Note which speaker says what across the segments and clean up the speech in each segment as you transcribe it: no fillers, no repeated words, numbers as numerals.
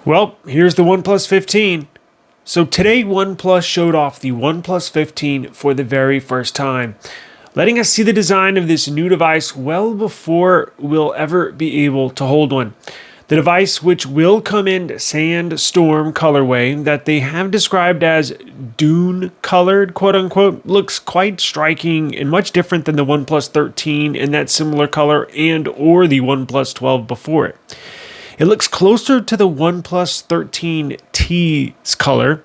Speaker 1: Well, here's the OnePlus 15. So today OnePlus showed off the OnePlus 15 for the very first time, letting us see the design of this new device well before we'll ever be able to hold one. The device, which will come in sandstorm colorway that they have described as dune colored, quote unquote, looks quite striking and much different than the OnePlus 13 in that similar color and or the OnePlus 12 before it. It looks closer to the OnePlus 13T's color,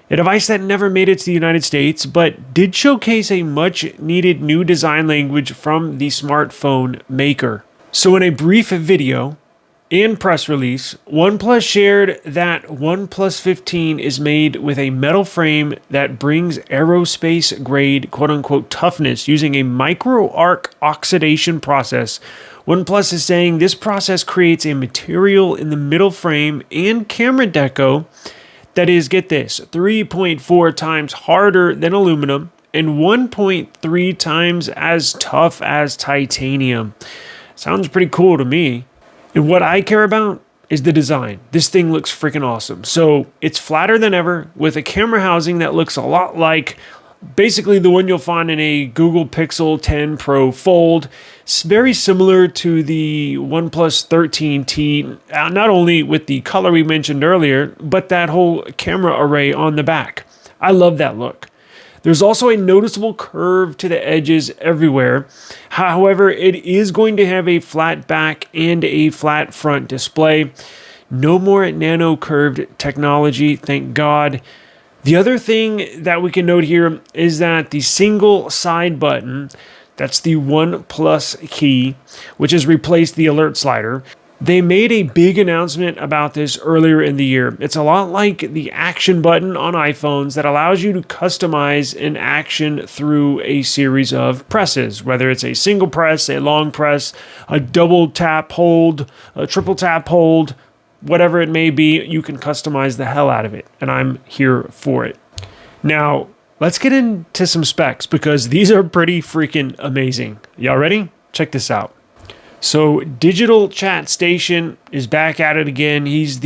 Speaker 1: a device that never made it to the United States, but did showcase a much needed new design language from the smartphone maker. So in a brief video and press release, OnePlus shared that OnePlus 15 is made with a metal frame that brings aerospace grade quote unquote toughness using a micro arc oxidation process. OnePlus is saying this process creates a material in the middle frame and camera deco that is, get this, 3.4 times harder than aluminum and 1.3 times as tough as titanium. Sounds pretty cool to me. And what I care about is the design. This thing looks freaking awesome. So it's flatter than ever with a camera housing that looks a lot like basically the one you'll find in a Google Pixel 10 Pro Fold. It's very similar to the OnePlus 13T, not only with the color we mentioned earlier, but that whole camera array on the back. I love that look. There's also a noticeable curve to the edges everywhere. However, it is going to have a flat back and a flat front display. No more nano curved technology, thank God. The other thing that we can note here is that the single side button, that's the OnePlus key, which has replaced the alert slider. They made a big announcement about this earlier in the year. It's a lot like the action button on iPhones that allows you to customize an action through a series of presses, whether it's a single press, a long press, a double tap hold, a triple tap hold, whatever it may be, you can customize the hell out of it, and I'm here for it. Now, let's get into some specs because these are pretty freaking amazing. Y'all ready? Check this out. So Digital Chat Station is back at it again. He's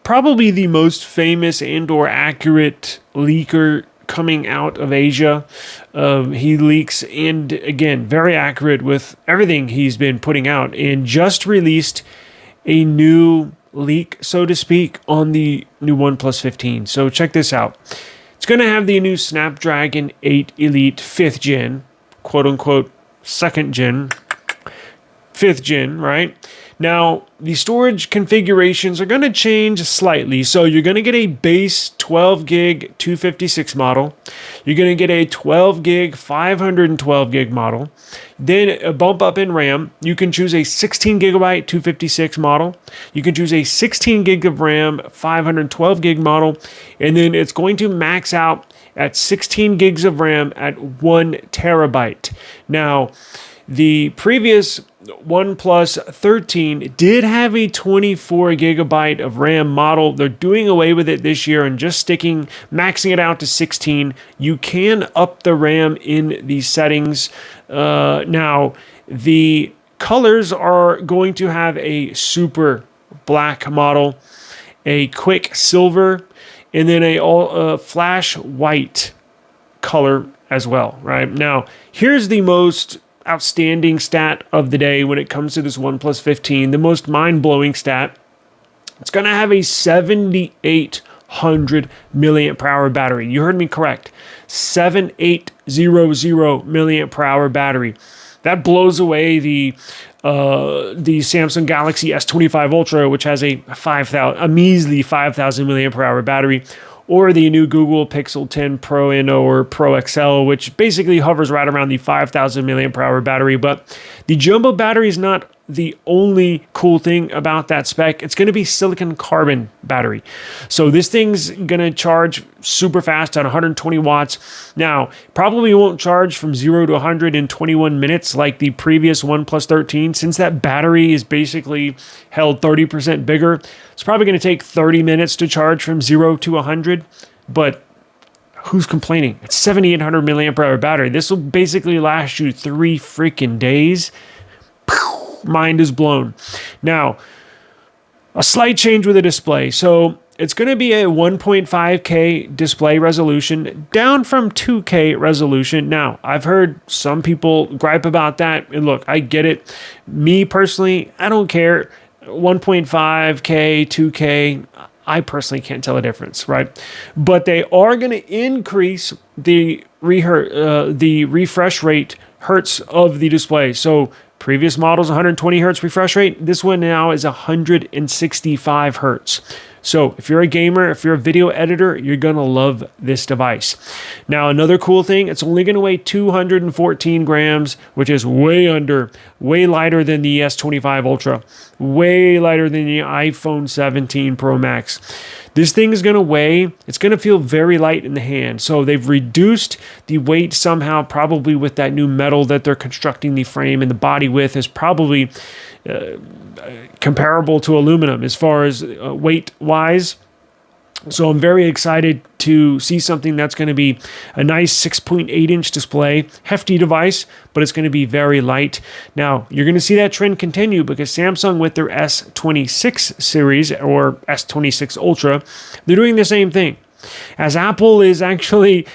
Speaker 1: probably the most famous and or accurate leaker coming out of Asia. He leaks and again, very accurate with everything he's been putting out and just released a new leak, so to speak, on the new OnePlus 15. So check this out. It's going to have the new Snapdragon 8 Elite 5th gen, quote unquote, 2nd gen, 5th gen, right? Now, the storage configurations are going to change slightly. So you're going to get a base 12 gig 256 model. You're going to get a 12 gig 512 gig model. Then a bump up in RAM. You can choose a 16 gigabyte 256 model. You can choose a 16 gig of RAM 512 gig model. And then it's going to max out at 16 gigs of RAM at 1 terabyte. Now, the previous OnePlus 13 did have a 24 gigabyte of RAM model. They're doing away with it this year and just maxing it out to 16. You can up the RAM in the settings. Now, the colors are going to have a super black model, a quick silver, and then a flash white color as well, right? Now, here's the most outstanding stat of the day when it comes to this OnePlus 15, the most mind-blowing stat. It's going to have a 7,800 milliamp per hour battery. You heard me correct. 7,800 milliamp per hour battery. That blows away the Samsung Galaxy S25 Ultra, which has a measly 5,000 milliamp per hour battery, or the new Google Pixel 10 Pro and or Pro XL, which basically hovers right around the 5,000 milliamp per hour battery. But the jumbo battery is not the only cool thing about that spec. It's going to be silicon carbon battery. So this thing's going to charge super fast at 120 watts. Now, probably won't charge from 0 to 100 in 21 minutes like the previous OnePlus 13. Since that battery is basically held 30% bigger, it's probably going to take 30 minutes to charge from 0 to 100. But who's complaining? It's 7,800 milliamp per hour battery. This will basically last you 3 freaking days. Mind is blown. Now, a slight change with the display. So it's going to be a 1.5K display resolution, down from 2K resolution. Now, I've heard some people gripe about that. And look, I get it. Me personally, I don't care. 1.5K, 2K, I personally can't tell the difference, right? But they are going to increase the refresh rate hertz of the display. So previous models, 120 hertz refresh rate. This one now is 165 hertz. So if you're a gamer, if you're a video editor, you're going to love this device. Now, another cool thing, it's only going to weigh 214 grams, which is way lighter than the S25 Ultra, way lighter than the iPhone 17 Pro Max. This thing is going to weigh, it's going to feel very light in the hand. So they've reduced the weight somehow, probably with that new metal that they're constructing the frame, and the body width is probably comparable to aluminum as far as weight-wise. So I'm very excited to see something that's going to be a nice 6.8-inch display, hefty device, but it's going to be very light. Now, you're going to see that trend continue because Samsung with their S26 series or S26 Ultra, they're doing the same thing. As Apple is actually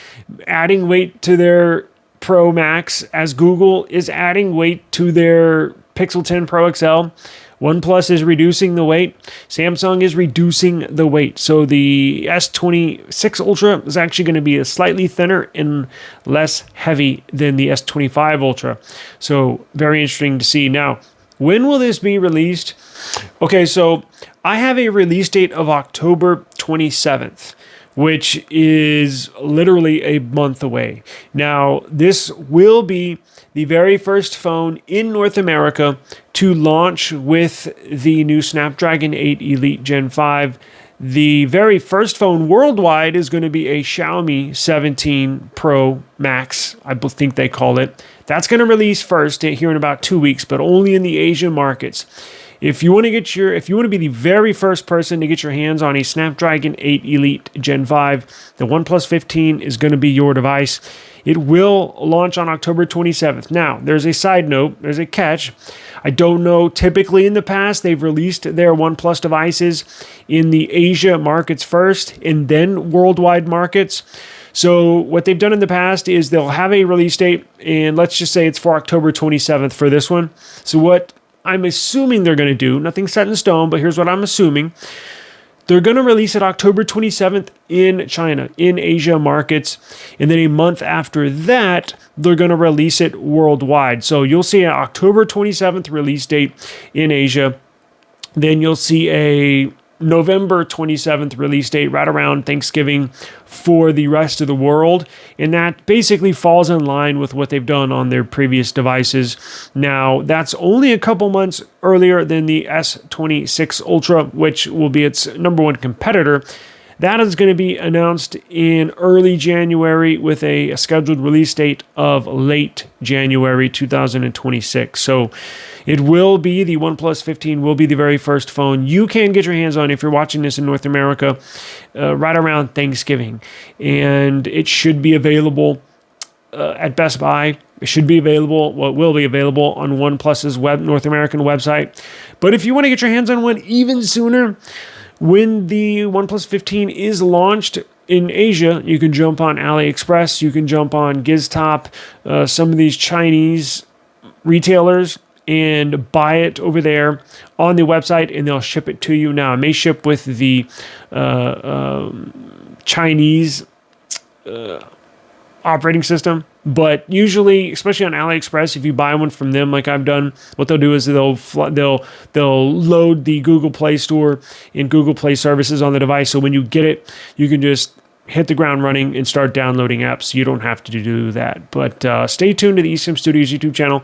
Speaker 1: adding weight to their Pro Max, as Google is adding weight to their Pixel 10 Pro XL, OnePlus is reducing the weight. Samsung is reducing the weight. So the S26 Ultra is actually going to be slightly thinner and less heavy than the S25 Ultra. So very interesting to see. Now, when will this be released? Okay, so I have a release date of October 27th. Which is literally a month away. Now, this will be the very first phone in North America to launch with the new Snapdragon 8 Elite Gen 5. The very first phone worldwide is going to be a Xiaomi 17 Pro Max, I think they call it. That's going to release first here in about 2 weeks, but only in the Asian markets. If you want to be the very first person to get your hands on a Snapdragon 8 Elite Gen 5, the OnePlus 15 is going to be your device. It will launch on October 27th. Now, there's a side note, there's a catch. I don't know, typically in the past, they've released their OnePlus devices in the Asia markets first and then worldwide markets. So what they've done in the past is they'll have a release date, and let's just say it's for October 27th for this one. So what I'm assuming they're going to do, nothing set in stone, but here's what I'm assuming. They're going to release it October 27th in China, in Asia markets, and then a month after that, they're going to release it worldwide. So you'll see an October 27th release date in Asia. Then you'll see a November 27th release date right around Thanksgiving for the rest of the world. And that basically falls in line with what they've done on their previous devices. Now, that's only a couple months earlier than the S26 Ultra, which will be its number one competitor. That is going to be announced in early January with a scheduled release date of late January 2026. So it will be, the OnePlus 15 will be the very first phone you can get your hands on if you're watching this in North America right around Thanksgiving. And it should be available at Best Buy. It should be available, well, it will be available on OnePlus's North American website. But if you want to get your hands on one even sooner, when the OnePlus 15 is launched in Asia, you can jump on AliExpress, you can jump on GizTop, some of these Chinese retailers, and buy it over there on the website, and they'll ship it to you. Now, it may ship with the Chinese operating system, but usually, especially on AliExpress, if you buy one from them like I've done, what they'll do is they'll load the Google Play Store and Google Play services on the device. So when you get it, you can just hit the ground running and start downloading apps. You don't have to do that. But stay tuned to the eSIMstudios YouTube channel.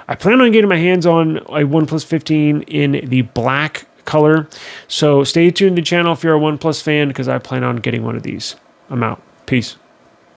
Speaker 1: I plan on getting my hands on a OnePlus 15 in the black color. So stay tuned to the channel if you're a OnePlus fan, because I plan on getting one of these. I'm out. Peace.